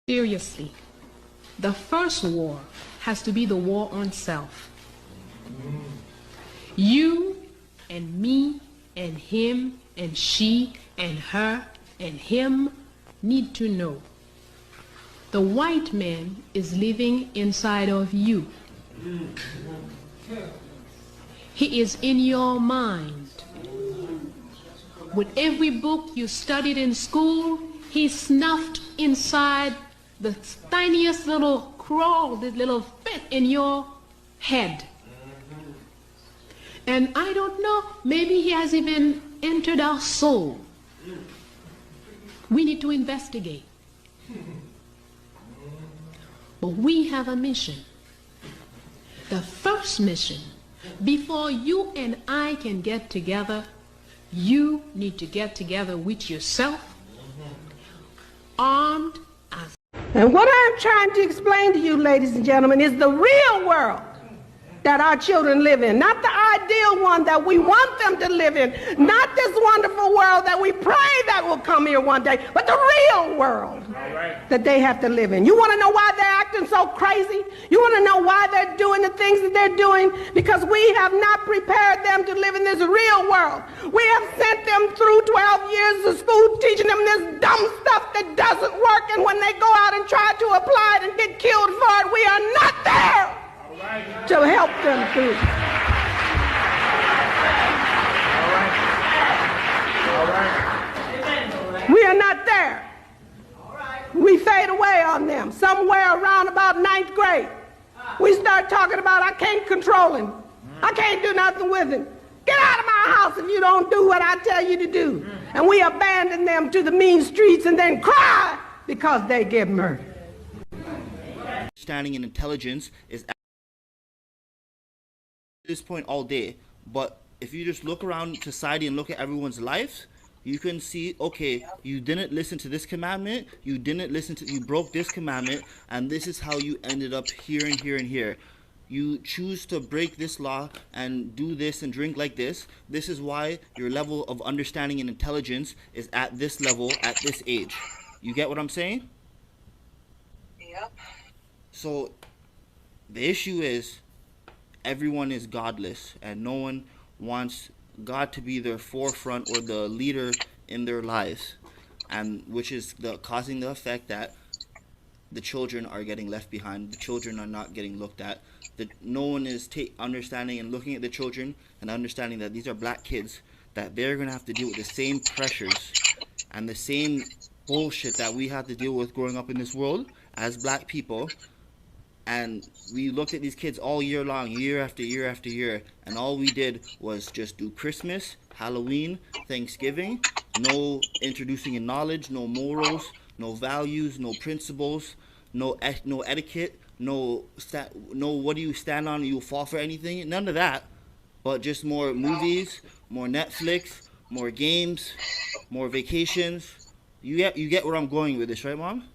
Seriously, the first war has to be the war on self. You and me and him and she and her and him need to know the white man is living inside of you. He is in your mind. With every book you studied in school, he snuffed inside the tiniest little crawl, this little fit in your head. And I don't know, maybe he has even entered our soul. We need to investigate. But we have a mission. The first mission, before you and I can get together, you need to get together with yourself, armed as. And what I'm trying to explain to you, ladies and gentlemen, is the real world that our children live in, not the ideal one that we want them to live in, not this wonderful world that we pray that will come here one day, but the real world that they have to live in. You want to know why they're acting so crazy? You want to know why they're doing the things that they're doing? Because we have not prepared them to live in this real world. We have sent them through 12 years of school teaching them this dumb stuff that doesn't work, and when they go out and try to apply it and get killed for it, we are not there to help them through. We are not there. We fade away on them. Somewhere around about 9th grade, we start talking about, I can't control him. I can't do nothing with him. Get out of my house if you don't do what I tell you to do. And we abandon them to the mean streets and then cry because they get murdered. Understanding and intelligence is at this point all day, but if you just look around society and look at everyone's lives, you can see, okay, you didn't listen to this commandment, you broke this commandment, and this is how you ended up here and here and here. You choose to break this law and do this and drink like this. This is why your level of understanding and intelligence is at this level at this age. You get what I'm saying? Yep. So the issue is everyone is godless and no one wants God to be their forefront or the leader in their lives, and which is causing the effect that the children are getting left behind. The children are not getting looked at. That no one is understanding and looking at the children and understanding that these are black kids, that they're going to have to deal with the same pressures and the same bullshit that we have to deal with growing up in this world as black people. And we looked at these kids all year long, year after year after year, and all we did was just do Christmas, Halloween, Thanksgiving, no introducing in knowledge, no morals, no values, no principles, no etiquette, no what do you stand on, you fall for anything, none of that, but just more movies, more Netflix, more games, more vacations. You get where I'm going with this, right, Mom?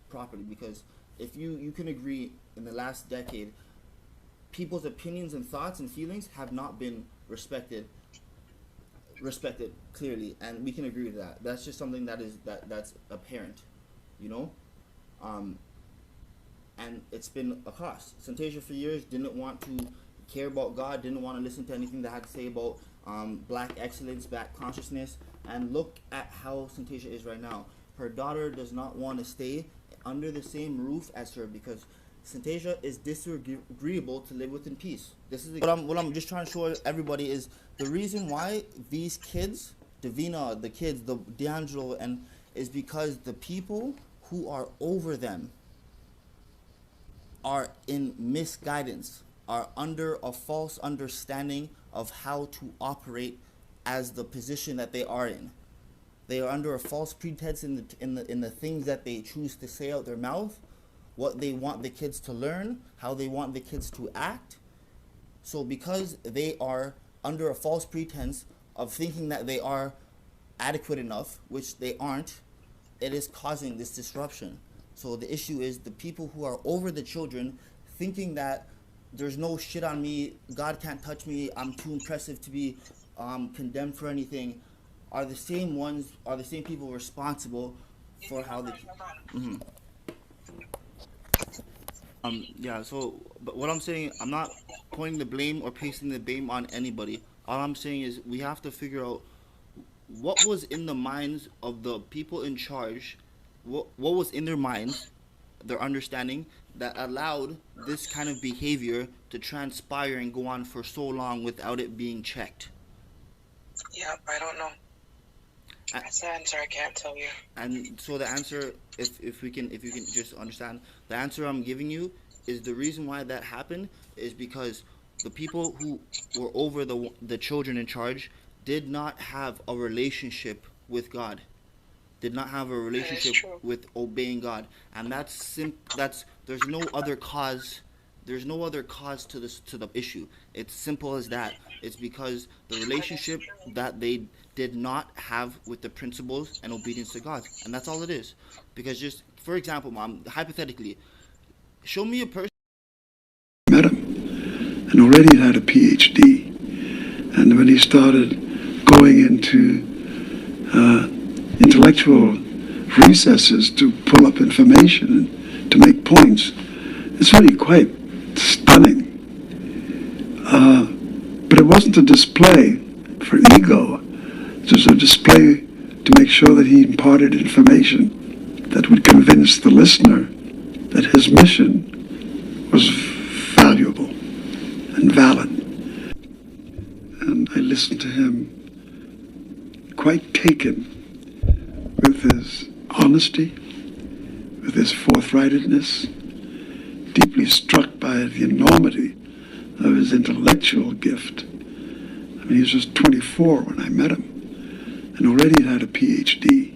Properly, because if you can agree, in the last decade, people's opinions and thoughts and feelings have not been respected clearly, and we can agree with that. That's just something that's apparent, you know. And it's been a cost. Syntasia for years didn't want to care about God, didn't want to listen to anything that had to say about black excellence, black consciousness, and look at how Syntasia is right now. Her daughter does not want to stay under the same roof as her because Syntasia is disagreeable to live with in peace. This is what I'm just trying to show everybody is the reason why these kids, Davina, the kids, the D'Angelo, and is because the people who are over them are in misguidance, are under a false understanding of how to operate as the position that they are in. They are under a false pretense in the things that they choose to say out their mouth, what they want the kids to learn, how they want the kids to act. So because they are under a false pretense of thinking that they are adequate enough, which they aren't, it is causing this disruption. So the issue is the people who are over the children thinking that there's no shit on me, God can't touch me, I'm too impressive to be condemned for anything, are the same people responsible for how the mhm. Yeah, so but what I'm saying, I'm not pointing the blame or placing the blame on anybody. All I'm saying is we have to figure out what was in the minds of the people in charge, what was in their minds, their understanding that allowed this kind of behavior to transpire and go on for so long without it being checked. Yep, I don't know. That's the answer I can't tell you. And so the answer, if you can just understand, the answer I'm giving you is the reason why that happened is because the people who were over the children in charge did not have a relationship with God, did not have a relationship with obeying God, and that's there's no other cause. There's no other cause to the issue. It's simple as that. It's because the relationship that they did not have with the principles and obedience to God, and that's all it is. Because just for example, Mom, hypothetically, show me a person. Met him, and already had a PhD, and when he started going into intellectual recesses to pull up information and to make points, it's really quite stunning. But it wasn't a display for ego. It was a display to make sure that he imparted information that would convince the listener that his mission was valuable and valid. And I listened to him quite taken with his honesty, with his forthrightedness, deeply struck by the enormity of his intellectual gift. I mean, he was just 24 when I met him, and already had a PhD.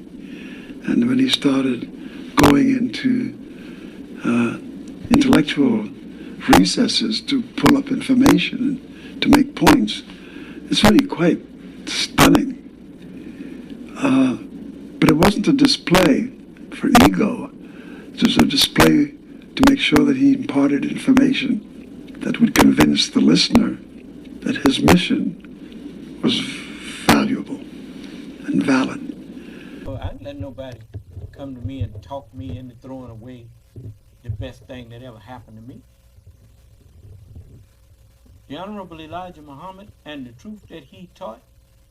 And when he started going into intellectual recesses to pull up information and to make points, it's really quite stunning. But it wasn't a display for ego. It was a display to make sure that he imparted information that would convince the listener that his mission was valuable and valid. Well, I didn't let nobody come to me and talk me into throwing away the best thing that ever happened to me. The Honorable Elijah Muhammad and the truth that he taught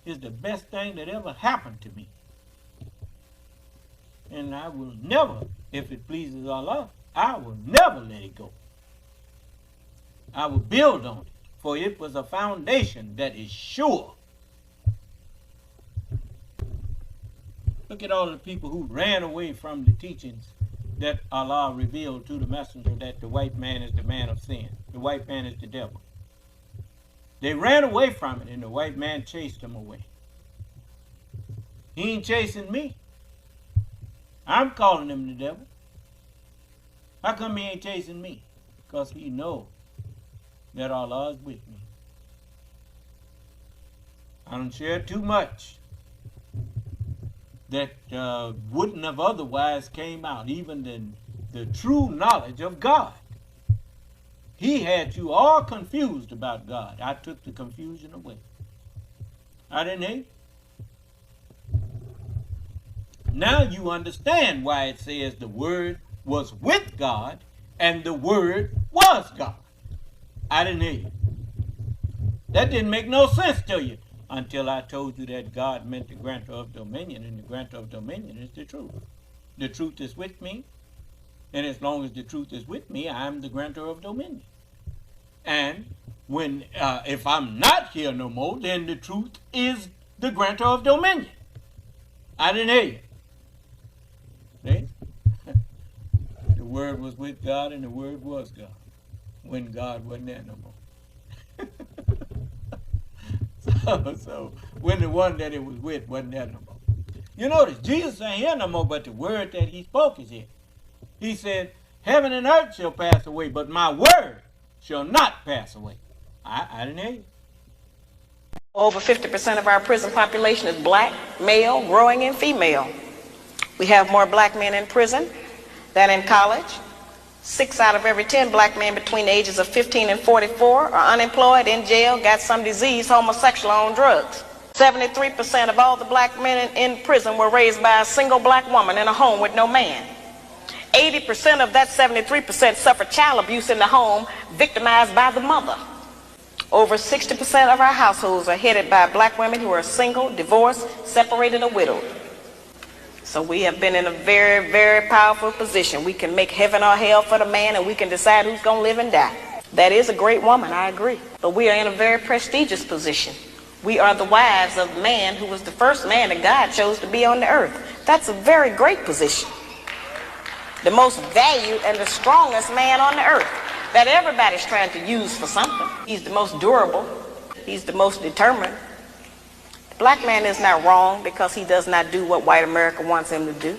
is the best thing that ever happened to me. And I will never, if it pleases Allah, I will never let it go. I will build on it, for it was a foundation that is sure. Look at all the people who ran away from the teachings that Allah revealed to the messenger, that the white man is the man of sin. The white man is the devil. They ran away from it, and the white man chased them away. He ain't chasing me. I'm calling him the devil. How come he ain't chasing me? Because he knows that Allah is with me. I don't share too much that wouldn't have otherwise came out, even the true knowledge of God. He had you all confused about God. I took the confusion away. I didn't hate. Now you understand why it says the Word was with God and the Word was God. I didn't hear you. That didn't make no sense to you until I told you that God meant the grantor of dominion, and the grantor of dominion is the truth. The truth is with me, and as long as the truth is with me, I'm the grantor of dominion. And when if I'm not here no more, then the truth is the grantor of dominion. I didn't hear you. See? The Word was with God and the Word was God when God wasn't there no more. So when the one that it was with wasn't there no more. You notice Jesus ain't here no more, but the word that he spoke is here. He said, heaven and earth shall pass away, but my word shall not pass away. I didn't hear you. Over 50% of our prison population is black, male, growing, and female. We have more black men in prison than in college. 6 out of every 10 black men between the ages of 15 and 44 are unemployed, in jail, got some disease, homosexual, on drugs. 73% of all the black men in prison were raised by a single black woman in a home with no man. 80% of that 73% suffered child abuse in the home, victimized by the mother. Over 60% of our households are headed by black women who are single, divorced, separated, or widowed. So we have been in a very, very powerful position. We can make heaven or hell for the man, and we can decide who's going to live and die. That is a great woman, I agree. But we are in a very prestigious position. We are the wives of man who was the first man that God chose to be on the earth. That's a very great position. The most valued and the strongest man on the earth that everybody's trying to use for something. He's the most durable. He's the most determined. The black man is not wrong because he does not do what white America wants him to do.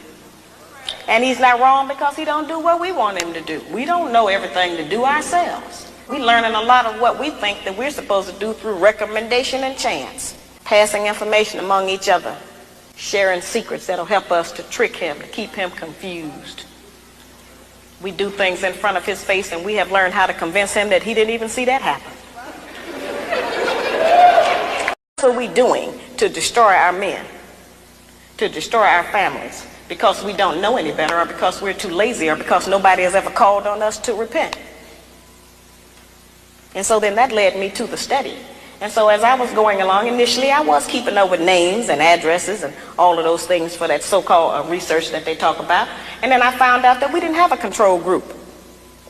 And he's not wrong because he don't do what we want him to do. We don't know everything to do ourselves. We're learning a lot of what we think that we're supposed to do through recommendation and chance. Passing information among each other. Sharing secrets that'll help us to trick him, to keep him confused. We do things in front of his face, and we have learned how to convince him that he didn't even see that happen. What are we doing to destroy our men, to destroy our families? Because we don't know any better, or because we're too lazy, or because nobody has ever called on us to repent. And so then that led me to the study. And so as I was going along, initially I was keeping up with names and addresses and all of those things for that so-called research that they talk about. And then I found out that we didn't have a control group.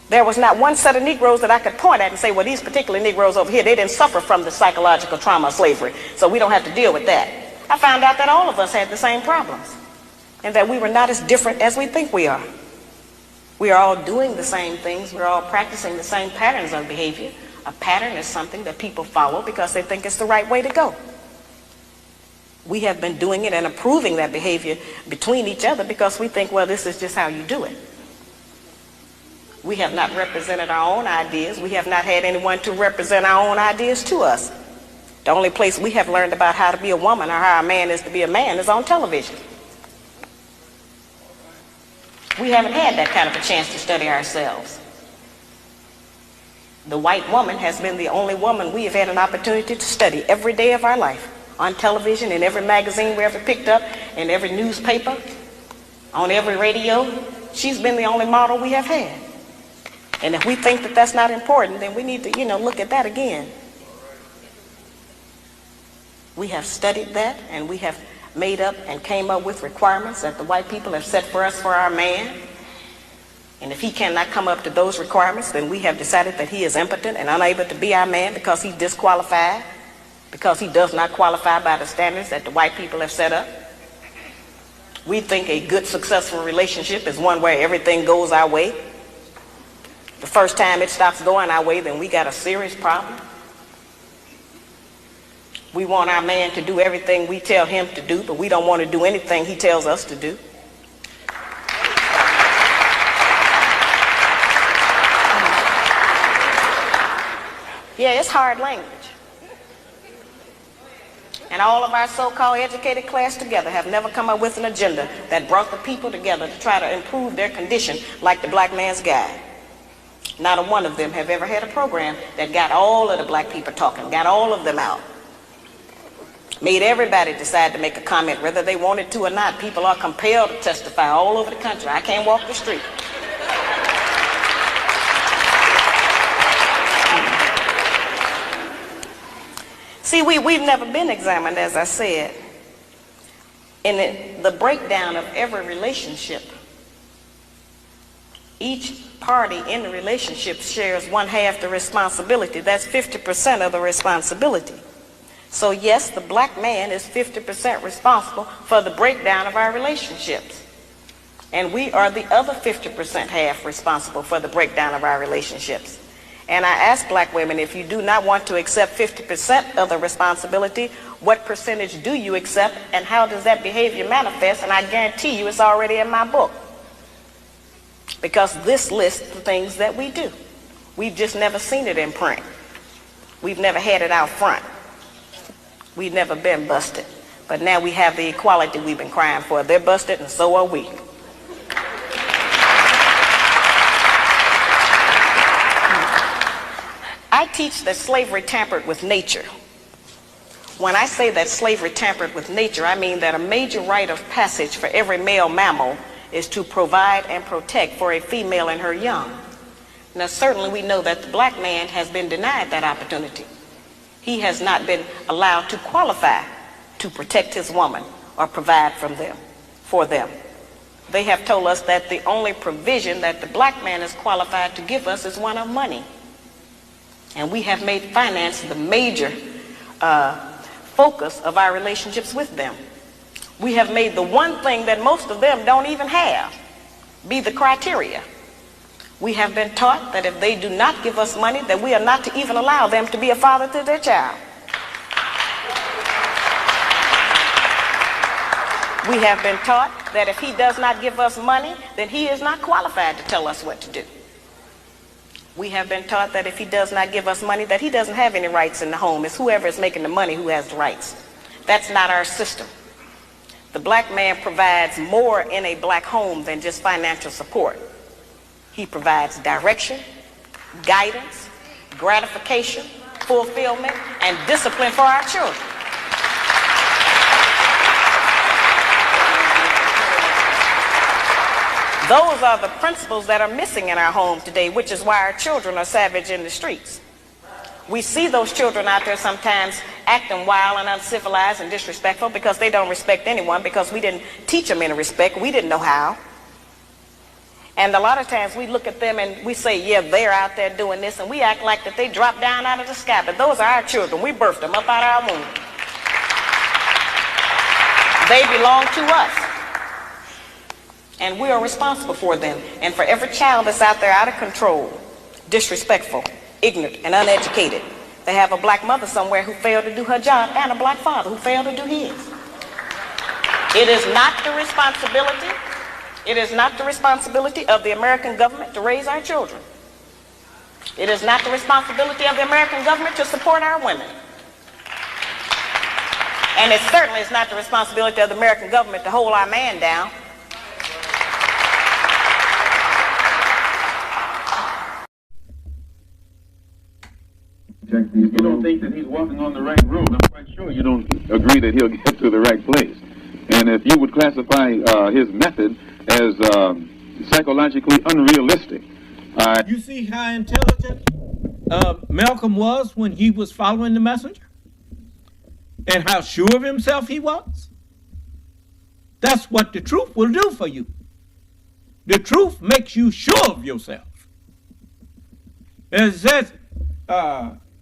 There was not one set of Negroes that I could point at and say, well, these particular Negroes over here, they didn't suffer from the psychological trauma of slavery, so we don't have to deal with that. I found out that all of us had the same problems, and that we were not as different as we think we are. We are all doing the same things. We're all practicing the same patterns of behavior. A pattern is something that people follow because they think it's the right way to go. We have been doing it and approving that behavior between each other because we think, well, this is just how you do it. We have not represented our own ideas. We have not had anyone to represent our own ideas to us. The only place we have learned about how to be a woman or how a man is to be a man is on television. We haven't had that kind of a chance to study ourselves. The white woman has been the only woman we have had an opportunity to study every day of our life. On television, in every magazine we ever picked up, in every newspaper, on every radio. She's been the only model we have had. And if we think that that's not important, then we need to, look at that again. We have studied that, and we have made up and came up with requirements that the white people have set for us for our man. And if he cannot come up to those requirements, then we have decided that he is impotent and unable to be our man because he's disqualified, because he does not qualify by the standards that the white people have set up. We think a good, successful relationship is one where everything goes our way. The first time it stops going our way, then we got a serious problem. We want our man to do everything we tell him to do, but we don't want to do anything he tells us to do. Yeah, it's hard language. And all of our so-called educated class together have never come up with an agenda that brought the people together to try to improve their condition like the Black Man's Guide. Not a one of them have ever had a program that got all of the black people talking, got all of them out. Made everybody decide to make a comment whether they wanted to or not. People are compelled to testify all over the country. I can't walk the street. See, we've never been examined, as I said. In the breakdown of every relationship, each party in the relationship shares 1/2 the responsibility. That's 50% of the responsibility. So yes, the black man is 50% responsible for the breakdown of our relationships. And we are the other 50% half responsible for the breakdown of our relationships. And I ask black women, if you do not want to accept 50% of the responsibility, what percentage do you accept, and how does that behavior manifest? And I guarantee you it's already in my book. Because this lists the things that we do. We've just never seen it in print. We've never had it out front. We've never been busted. But now we have the equality we've been crying for. They're busted and so are we. I teach that slavery tampered with nature. When I say that slavery tampered with nature, I mean that a major rite of passage for every male mammal is to provide and protect for a female and her young. Now, certainly we know that the black man has been denied that opportunity. He has not been allowed to qualify to protect his woman or provide for them. They have told us that the only provision that the black man is qualified to give us is one of money. And we have made finance the major focus of our relationships with them. We have made the one thing that most of them don't even have be the criteria. We have been taught that if they do not give us money, that we are not to even allow them to be a father to their child. We have been taught that if he does not give us money, then he is not qualified to tell us what to do. We have been taught that if he does not give us money, that he doesn't have any rights in the home. It's whoever is making the money who has the rights. That's not our system. The black man provides more in a black home than just financial support. He provides direction, guidance, gratification, fulfillment, and discipline for our children. Those are the principles that are missing in our home today, which is why our children are savage in the streets. We see those children out there sometimes acting wild and uncivilized and disrespectful because they don't respect anyone, because we didn't teach them any respect. We didn't know how. And a lot of times we look at them and we say, yeah, they're out there doing this, and we act like that they dropped down out of the sky. But those are our children. We birthed them up out of our womb. They belong to us. And we are responsible for them. And for every child that's out there out of control, disrespectful, ignorant, and uneducated, they have a black mother somewhere who failed to do her job, and a black father who failed to do his. It is not the responsibility of the American government to raise our children. It is not the responsibility of the American government to support our women. And it certainly is not the responsibility of the American government to hold our man down. If you don't think that he's walking on the right road, I'm quite sure you don't agree that he'll get to the right place. And if you would classify his method as psychologically unrealistic. You see how intelligent Malcolm was when he was following the messenger? And how sure of himself he was? That's what the truth will do for you. The truth makes you sure of yourself. As it says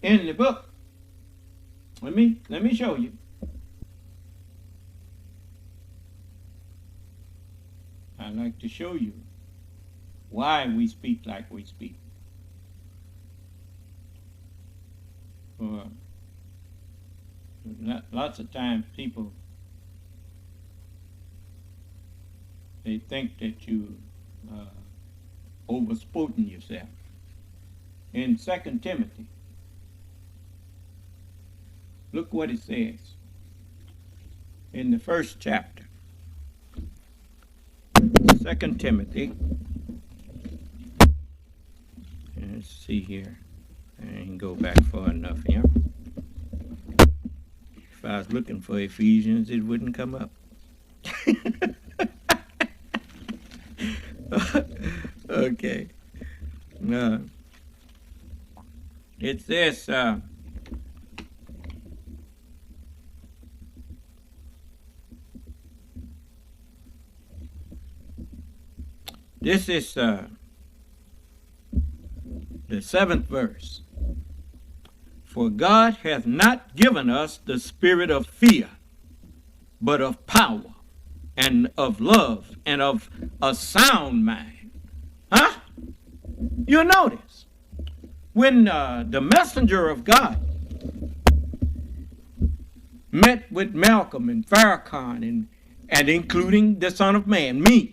in the book, let me show you. I'd like to show you why we speak like we speak. Lots of times people, they think that you overspoken yourself. In 2 Timothy, look what it says in the first chapter. 2 Timothy. Let's see here. I didn't go back far enough here. If I was looking for Ephesians, it wouldn't come up. Okay. It says, this is the 7th verse. For God hath not given us the spirit of fear, but of power and of love and of a sound mind. Huh? You notice, when the messenger of God met with Malcolm and Farrakhan and including the Son of Man, me,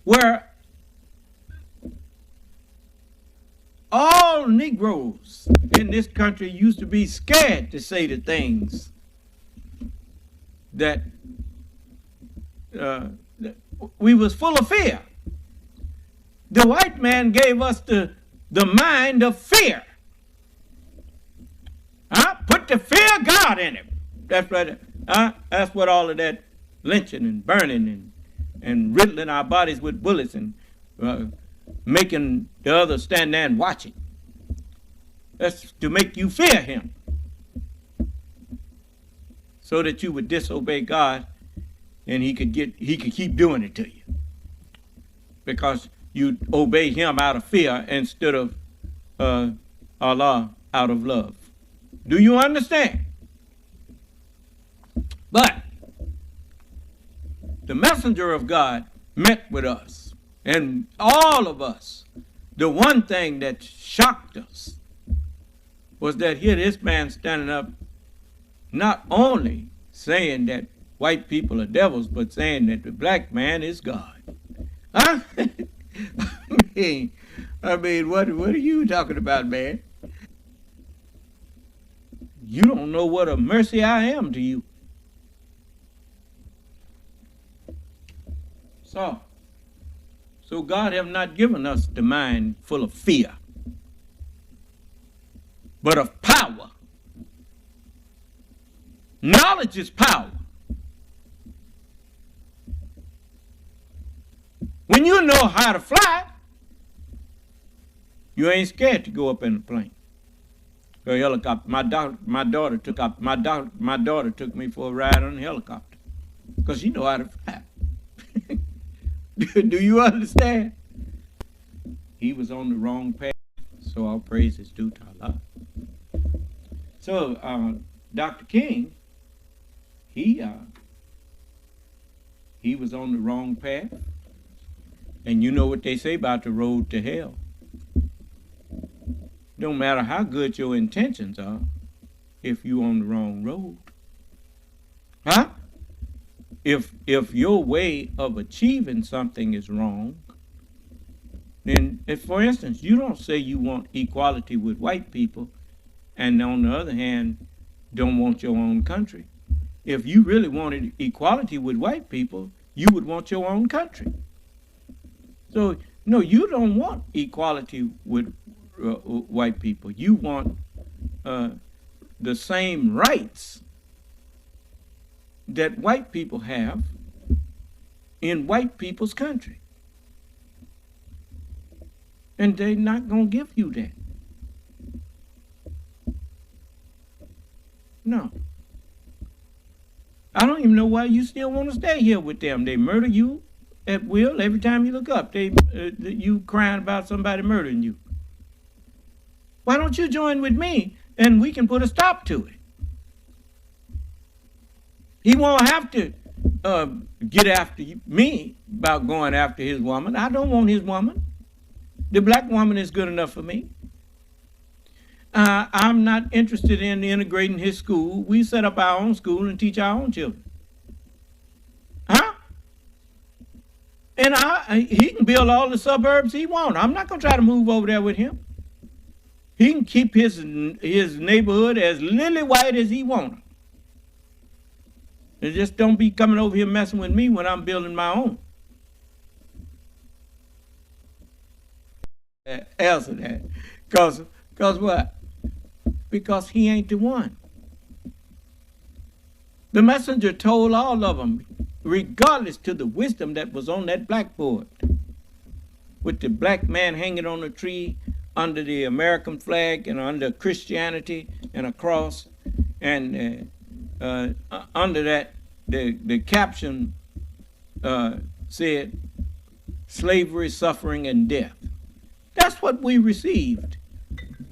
where all Negroes in this country used to be scared to say the things that we was full of fear. The white man gave us the mind of fear. Put the fear of God in him. That's right. That's what all of that lynching and burning and riddling our bodies with bullets and making the others stand there and watch it. That's to make you fear him, so that you would disobey God, and he could keep doing it to you, because you obey him out of fear instead of Allah out of love. Do you understand? But the messenger of God met with us, and all of us. The one thing that shocked us was that here this man standing up, not only saying that white people are devils, but saying that the black man is God. Huh? I mean, what are you talking about, man? You don't know what a mercy I am to you. So God have not given us the mind full of fear, but of power. Knowledge is power. When you know how to fly, you ain't scared to go up in a plane. Or a helicopter. My daughter took me for a ride on a helicopter because she know how to fly. Do you understand? He was on the wrong path, so all praise is due to Allah. So Dr. King, he was on the wrong path, and you know what they say about the road to hell. Don't matter how good your intentions are, if you're on the wrong road. Huh? If your way of achieving something is wrong, then, if, for instance, you don't say you want equality with white people, and on the other hand, don't want your own country. If you really wanted equality with white people, you would want your own country. So, no, you don't want equality with white people. You want the same rights that white people have in white people's country. And they're not going to give you that. No. I don't even know why you still want to stay here with them. They murder you at will. Every time you look up, you crying about somebody murdering you. Why don't you join with me and we can put a stop to it? He won't have to get after me about going after his woman. I don't want his woman. The black woman is good enough for me. I'm not interested in integrating his school. We set up our own school and teach our own children. Huh? And he can build all the suburbs he wants. I'm not going to try to move over there with him. He can keep his neighborhood as lily white as he wants. And just don't be coming over here messing with me when I'm building my own. Answer that. Because what? Because he ain't the one. The messenger told all of them, regardless to the wisdom that was on that blackboard, with the black man hanging on a tree under the American flag and under Christianity and a cross, and under that the caption said, slavery, suffering, and death. That's what we received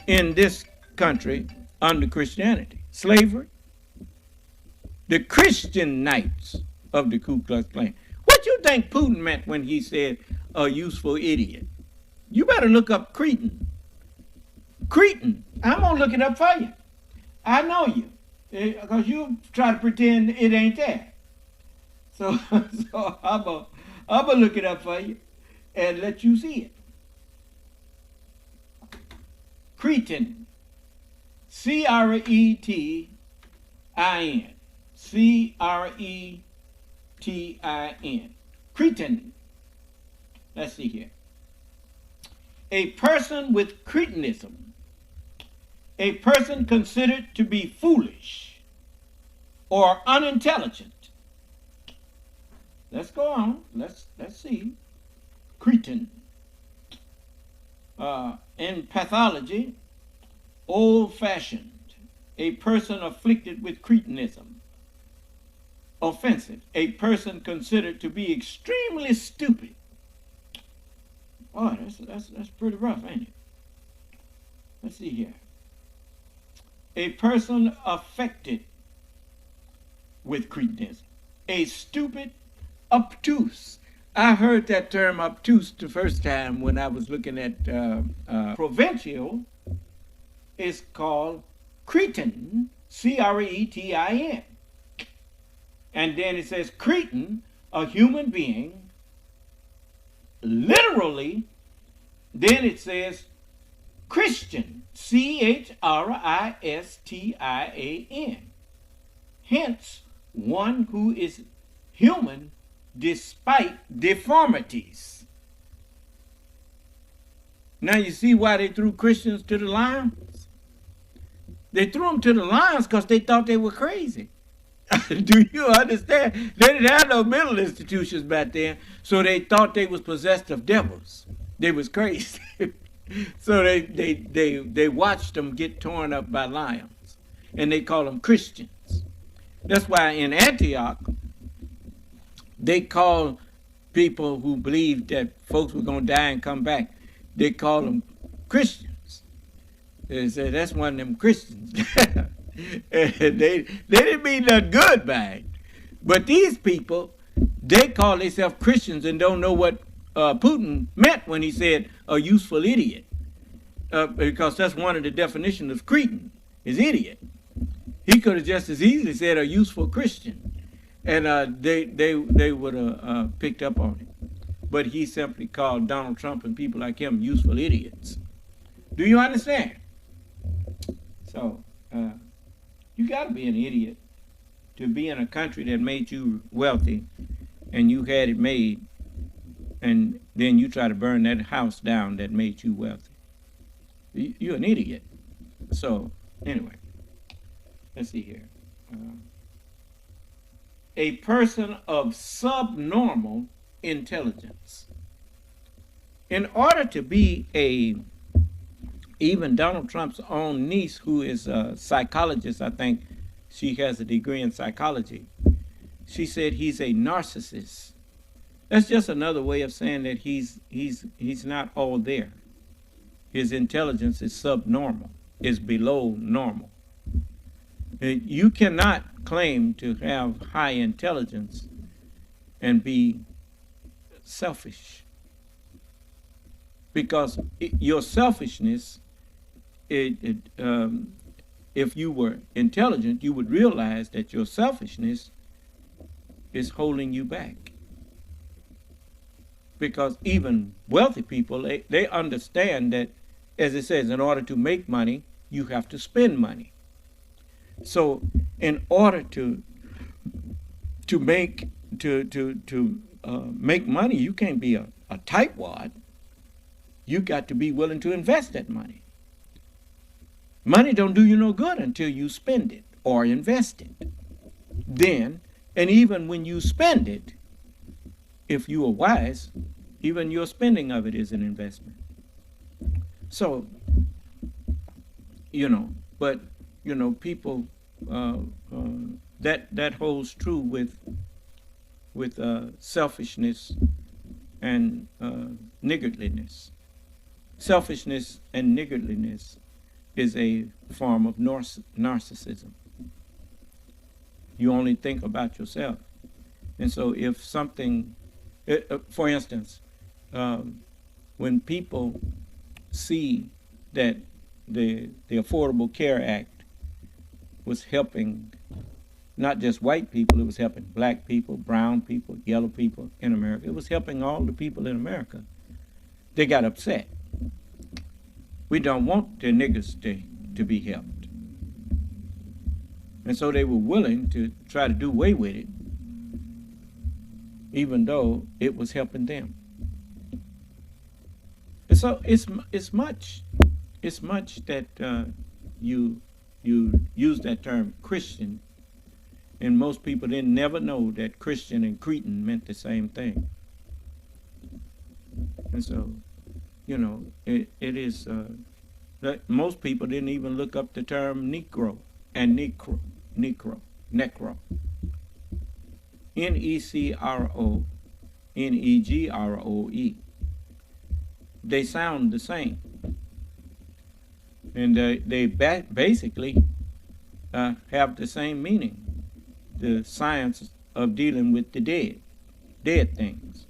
in this country under Christianity. Slavery. The Christian Knights of the Ku Klux Klan. What you think Putin meant when he said a useful idiot? You better look up Cretan. Cretan. I'm going to look it up for you. I know you. Because you try to pretend it ain't there. So I'm going to look it up for you and let you see it. Cretan. C-R-E-T-I-N. C-R-E-T-I-N. Cretan. Let's see here. A person with Cretanism. a person considered to be foolish or unintelligent. Let's go on. Let's see. Cretin. In pathology, old-fashioned, a person afflicted with cretinism. Offensive, a person considered to be extremely stupid. Boy, that's pretty rough, ain't it? Let's see here. A person affected with cretinism. A stupid, obtuse. I heard that term obtuse the first time when I was looking at provincial. It's called cretin, C-R-E-T-I-N. And then it says cretin, a human being. Literally, then it says Christian, C-H-R-I-S-T-I-A-N. Hence, one who is human despite deformities. Now you see why they threw Christians to the lions? They threw them to the lions because they thought they were crazy. Do you understand? They didn't have no mental institutions back then, so they thought they was possessed of devils. They was crazy. So they watched them get torn up by lions, and they call them Christians. That's why in Antioch, they call people who believed that folks were going to die and come back, they call them Christians. They said, that's one of them Christians. And they didn't mean nothing good by it. But these people, they call themselves Christians and don't know what Putin meant when he said a useful idiot. Because that's one of the definitions of cretin, is idiot. He could have just as easily said a useful Christian. And they would have picked up on it. But he simply called Donald Trump and people like him useful idiots. Do you understand? So, you got to be an idiot to be in a country that made you wealthy and you had it made, and then you try to burn that house down that made you wealthy. You're an idiot. So, anyway, let's see here. A person of subnormal intelligence. In order to be even Donald Trump's own niece, who is a psychologist, I think she has a degree in psychology, she said he's a narcissist. That's just another way of saying that he's not all there. His intelligence is subnormal, is below normal. You cannot claim to have high intelligence and be selfish, because your selfishness, if you were intelligent, you would realize that your selfishness is holding you back. Because even wealthy people, they understand that, as it says, in order to make money, you have to spend money. So in order to make money, you can't be a tightwad. You got to be willing to invest that money. Money don't do you no good until you spend it or invest it. Then, and even when you spend it, if you are wise, even your spending of it is an investment. So, but people, that holds true with selfishness and niggardliness. Selfishness and niggardliness is a form of narcissism. You only think about yourself. And so if something, for instance, when people see that the Affordable Care Act was helping not just white people, it was helping black people, brown people, yellow people in America. It was helping all the people in America. They got upset. We don't want the niggers to be helped. And so they were willing to try to do away with it, even though it was helping them. And so it's much that you use that term Christian, and most people didn't never know that Christian and Cretan meant the same thing. And so, you know, it is that most people didn't even look up the term Negro and Necro. Necro, Negroe. They sound the same, and they basically have the same meaning. The science of dealing with the dead things.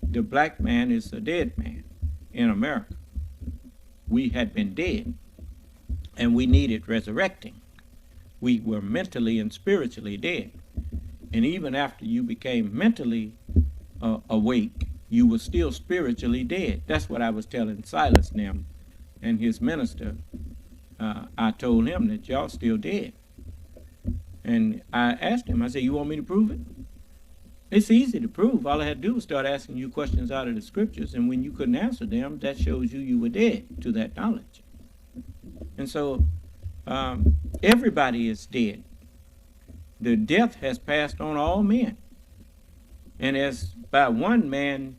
The black man is a dead man in America. We had been dead, and we needed resurrecting. We were mentally and spiritually dead. And even after you became mentally awake, you were still spiritually dead. That's what I was telling Silas Nim and his minister. I told him that y'all still dead. And I asked him, I said, you want me to prove it? It's easy to prove. All I had to do was start asking you questions out of the scriptures, and when you couldn't answer them, that shows you were dead to that knowledge. And so everybody is dead. The death has passed on all men. And as by one man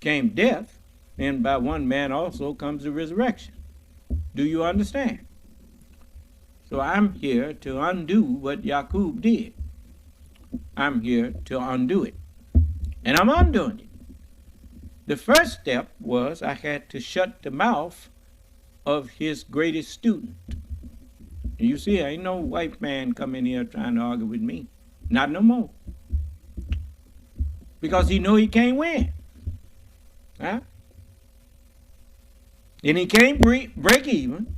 came death, and by one man also comes the resurrection. Do you understand? So I'm here to undo what Yaqub did. I'm here to undo it. And I'm undoing it. The first step was I had to shut the mouth of his greatest student. And you see, ain't no white man come in here trying to argue with me. Not no more. Because he know he can't win. Huh? And he can't break even.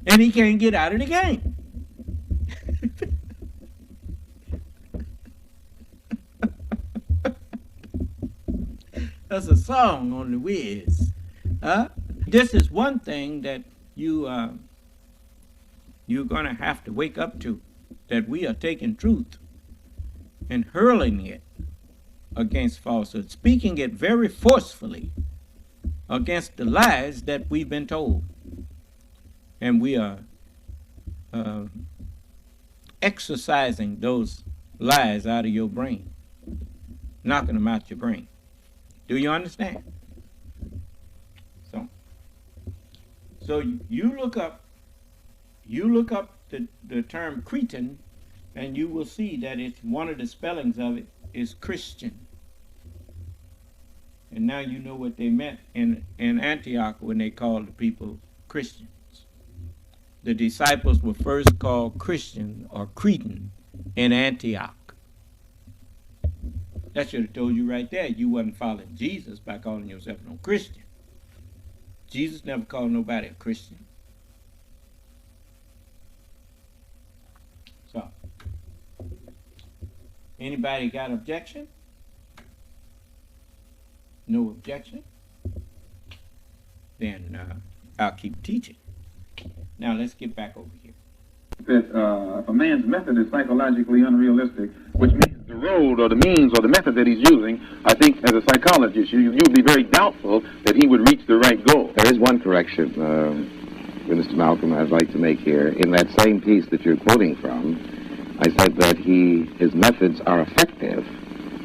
And he can't get out of the game. That's a song on the Wiz. This is one thing that you're going to have to wake up to, that we are taking truth and hurling it against falsehood, speaking it very forcefully against the lies that we've been told. And we are exercising those lies out of your brain, knocking them out your brain. Do you understand? So you look up the term Cretan, and you will see that it's one of the spellings of it is Christian. And now you know what they meant in Antioch when they called the people Christians. The disciples were first called Christian or Cretan in Antioch. That should have told you right there you wasn't following Jesus by calling yourself no Christian. Jesus never called nobody a Christian. So, anybody got objection? No objection? Then I'll keep teaching. Now let's get back over here. That if a man's method is psychologically unrealistic, which means the road or the means or the method that he's using, I think as a psychologist, you'd be very doubtful that he would reach the right goal. There is one correction, Mr. Malcolm, I'd like to make here. In that same piece that you're quoting from, I said that his methods are effective.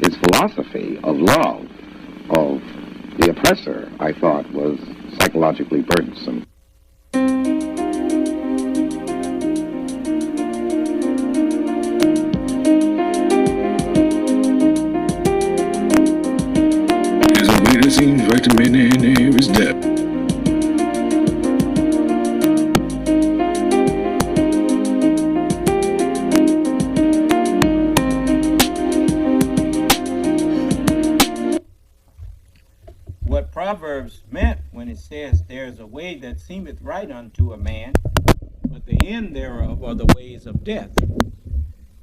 His philosophy of love of the oppressor, I thought, was psychologically burdensome. It seems right to me name is death. What Proverbs meant when it says there's a way that seemeth right unto a man, but the end thereof are the ways of death.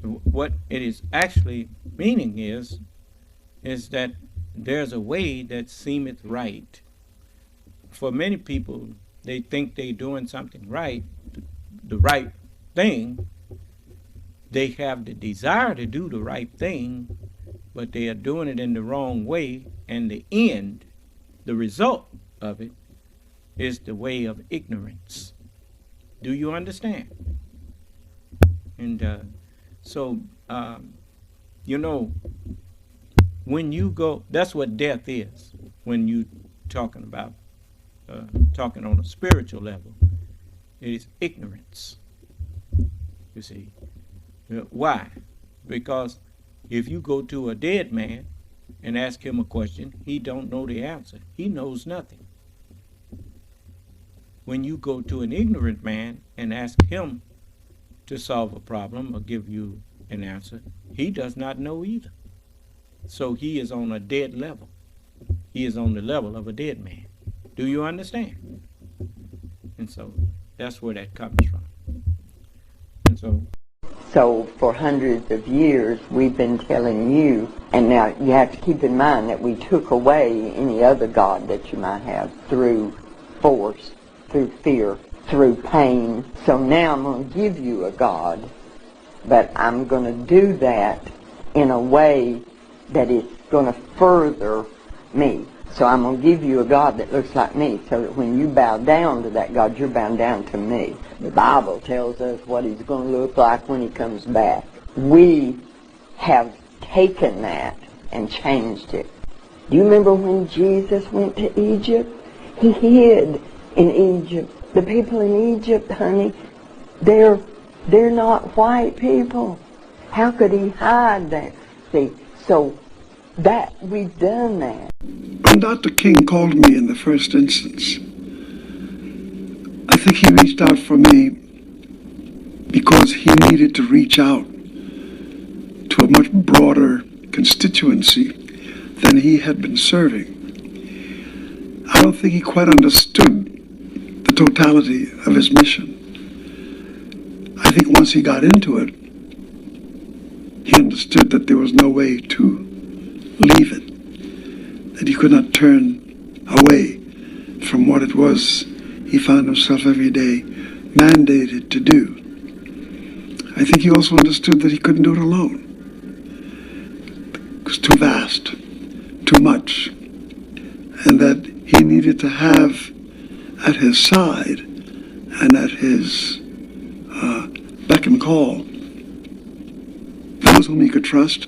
What it is actually meaning is that there's a way that seemeth right. For many people, they think they're doing something right, the right thing. They have the desire to do the right thing, but they are doing it in the wrong way, and the end, the result of it, is the way of ignorance. Do you understand? And so, you know, when you go, that's what death is. When you talking about, talking on a spiritual level, it is ignorance. You see, why? Because if you go to a dead man and ask him a question, he don't know the answer. He knows nothing. When you go to an ignorant man and ask him to solve a problem or give you an answer, he does not know either. So he is on a dead level. He is on the level of a dead man. Do you understand? And so that's where that comes from. And so for hundreds of years we've been telling you, and now you have to keep in mind that we took away any other God that you might have through force, through fear, through pain. So now I'm going to give you a God, but I'm going to do that in a way that is going to further me. So I'm going to give you a God that looks like me, so that when you bow down to that God, you're bowing down to me. The Bible tells us what he's going to look like when he comes back. We have taken that and changed it. Do you remember when Jesus went to Egypt? He hid in Egypt. The people in Egypt, honey, they're not white people. How could he hide that? See, so that we've done that. When Dr. King called me in the first instance, I think he reached out for me because he needed to reach out to a much broader constituency than he had been serving. I don't think he quite understood the totality of his mission. I think once he got into it, he understood that there was no way to leave it, that he could not turn away from what it was he found himself every day mandated to do. I think he also understood that he couldn't do it alone. It was too vast, too much, and that he needed to have at his side and at his beck and call those whom he could trust,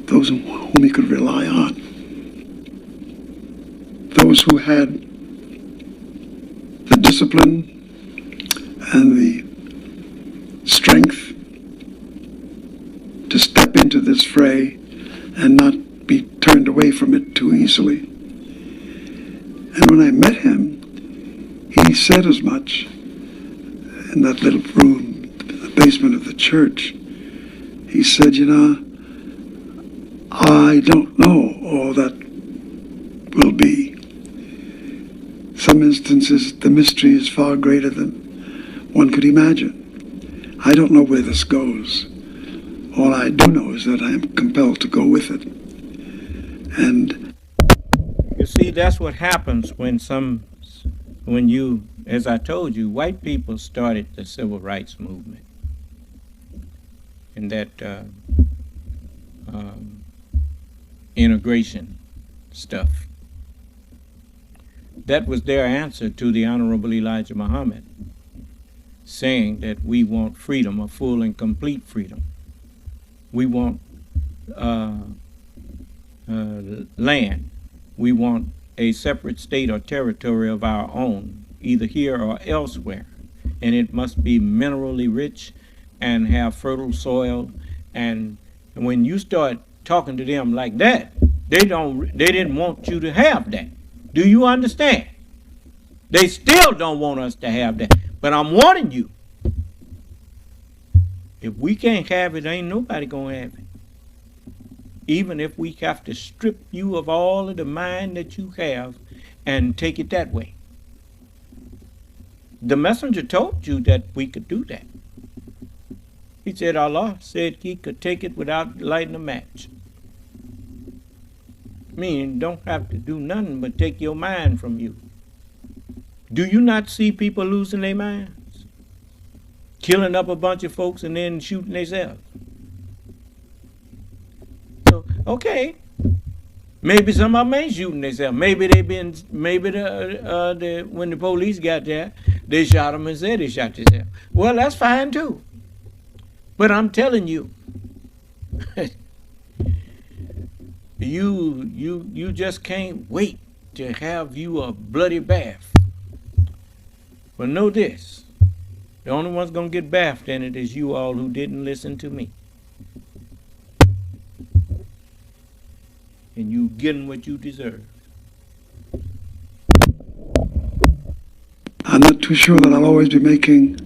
those whom he could rely on, those who had the discipline and the strength to step into this fray and not be turned away from it too easily. And when I met him, he said as much in that little room in the basement of the church. He said, you know, I don't know all that will be. Some instances, the mystery is far greater than one could imagine. I don't know where this goes. All I do know is that I am compelled to go with it. And you see, that's what happens when you, as I told you, white people started the civil rights movement. And that integration stuff. That was their answer to the Honorable Elijah Muhammad, saying that we want freedom, a full and complete freedom. We want land. We want a separate state or territory of our own, either here or elsewhere. And it must be minerally rich and have fertile soil. And when you start talking to them like that, they didn't want you to have that. Do you understand? They still don't want us to have that. But I'm warning you, if we can't have it, ain't nobody gonna have it. Even if we have to strip you of all of the mind that you have and take it that way. The messenger told you that we could do that. He said Allah said he could take it without lighting a match. Meaning don't have to do nothing but take your mind from you. Do you not see people losing their minds? Killing up a bunch of folks and then shooting themselves. So, okay, Maybe some of them ain't shooting themselves. Maybe when the police got there, they shot them and said they shot themselves. Well, that's fine too. But I'm telling you, you just can't wait to have you a bloody bath. But know this, the only one's gonna get bathed in it is you all who didn't listen to me. And you getting what you deserve. I'm not too sure that I'll always be making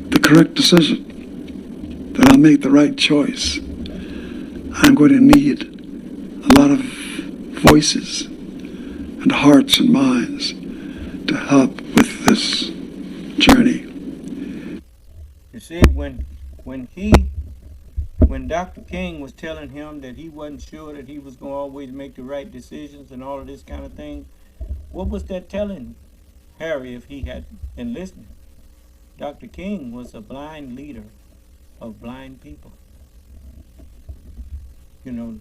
the correct decision, that I'll make the right choice. I'm going to need a lot of voices and hearts and minds to help with this journey. You see, when Dr. King was telling him that he wasn't sure that he was going to always make the right decisions and all of this kind of thing, what was that telling Harry if he had been listening? Dr. King was a blind leader of blind people. You know,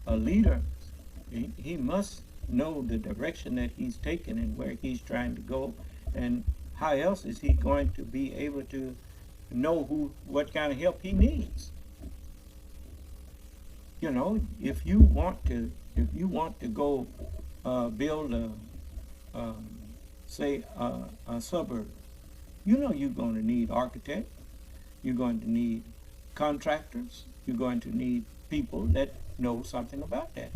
a leader, he must know the direction that he's taking and where he's trying to go, and how else is he going to be able to know what kind of help he needs? You know, if you want to go build a suburb, you know you're going to need architects, you're going to need contractors, you're going to need people that know something about that.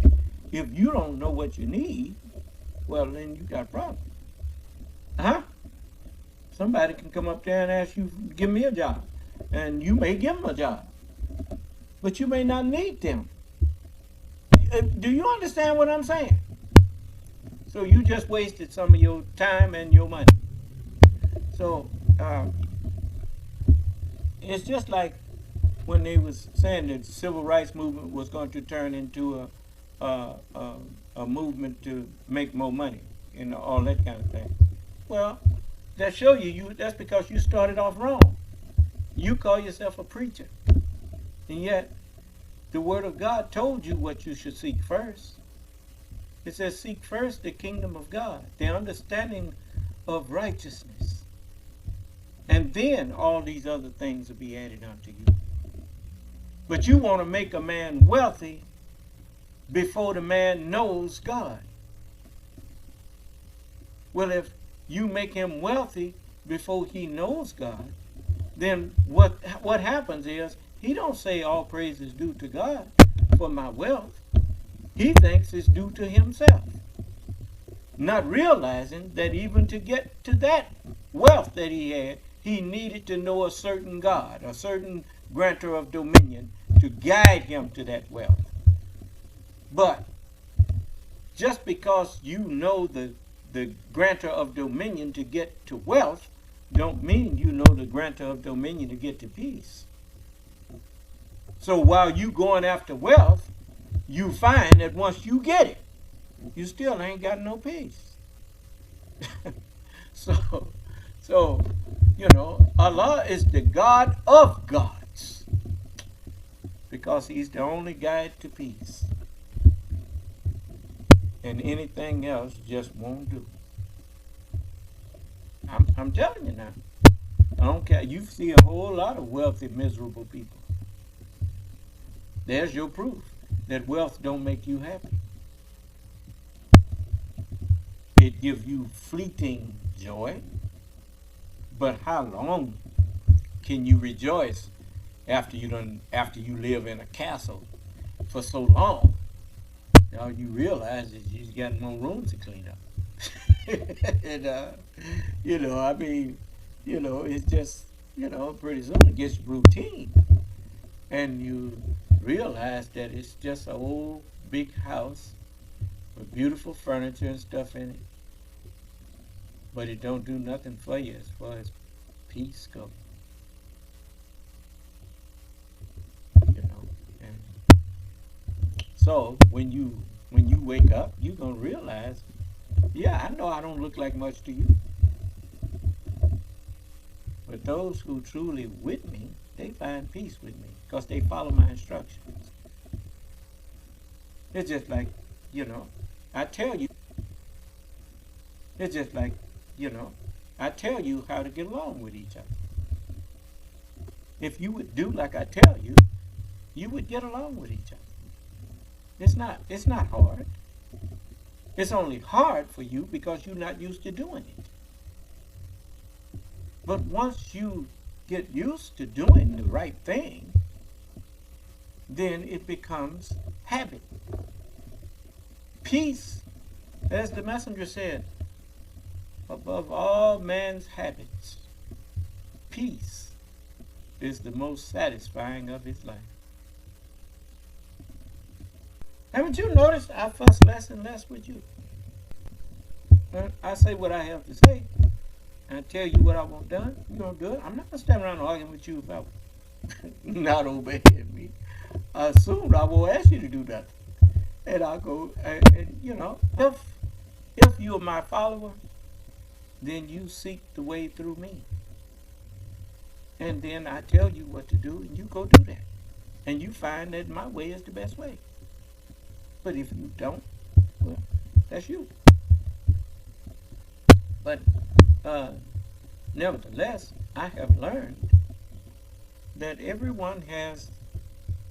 If you don't know what you need, well, then you got a problem. Huh? Somebody can come up there and ask you, give me a job, and you may give them a job, but you may not need them. Do you understand what I'm saying? So you just wasted some of your time and your money. So it's just like when they was saying that the civil rights movement was going to turn into a movement to make more money, you know, all that kind of thing. Well, that show you that's because you started off wrong. You call yourself a preacher, and yet the Word of God told you what you should seek first. It says, seek first the kingdom of God, the understanding of righteousness, and then all these other things will be added unto you. But you want to make a man wealthy before the man knows God. Well, if you make him wealthy before he knows God, then what happens is he don't say all praise is due to God for my wealth. He thinks it's due to himself, not realizing that even to get to that wealth that he had, he needed to know a certain God, a certain grantor of dominion to guide him to that wealth. But just because you know the grantor of dominion to get to wealth, don't mean you know the grantor of dominion to get to peace. So while you going after wealth, you find that once you get it, you still ain't got no peace. So you know, Allah is the God of gods because he's the only guide to peace. And anything else just won't do. I'm telling you now. I don't care. You see a whole lot of wealthy, miserable people. There's your proof that wealth don't make you happy. It gives you fleeting joy. But how long can you rejoice after you live in a castle for so long? Now you realize that you've got more rooms to clean up. And you know, I mean, you know, it's just, you know, pretty soon it gets routine, and you realize that it's just an old big house with beautiful furniture and stuff in it, but it don't do nothing for you as far as peace goes. You know, and so when you wake up, you're gonna realize, yeah, I know I don't look like much to you, but those who truly with me, they find peace with me because they follow my instructions. It's just like, I tell you, it's just like, I tell you how to get along with each other. If you would do like I tell you, you would get along with each other. It's not hard. It's only hard for you because you're not used to doing it. But once you get used to doing the right thing, then it becomes habit. Peace, as the messenger said, above all man's habits, peace is the most satisfying of his life. Haven't you noticed I fuss less and less with you? I say what I have to say. I tell you what I want done. You don't do it. I'm not going to stand around arguing with you about not obeying me. Soon I will ask you to do that. And I'll go, if you're my follower, then you seek the way through me. And then I tell you what to do, and you go do that. And you find that my way is the best way. But if you don't, well, that's you. But nevertheless, I have learned that everyone has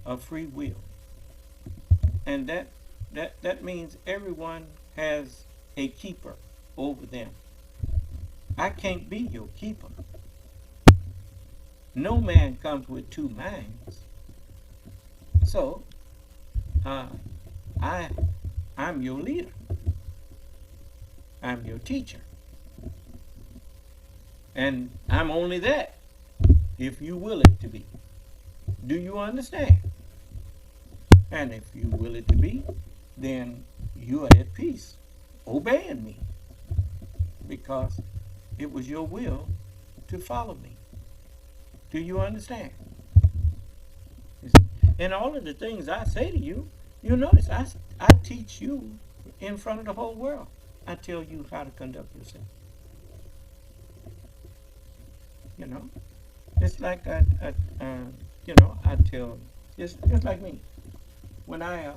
a free will. And that means everyone has a keeper over them. I can't be your keeper. No man comes with two minds. So, I'm your leader. I'm your teacher. And I'm only that if you will it to be. Do you understand? And if you will it to be, then you are at peace, obeying me, because it was your will to follow me. Do you understand? You see? And all of the things I say to you, you notice I teach you in front of the whole world. I tell you how to conduct yourself. It's like I tell, just like me. When I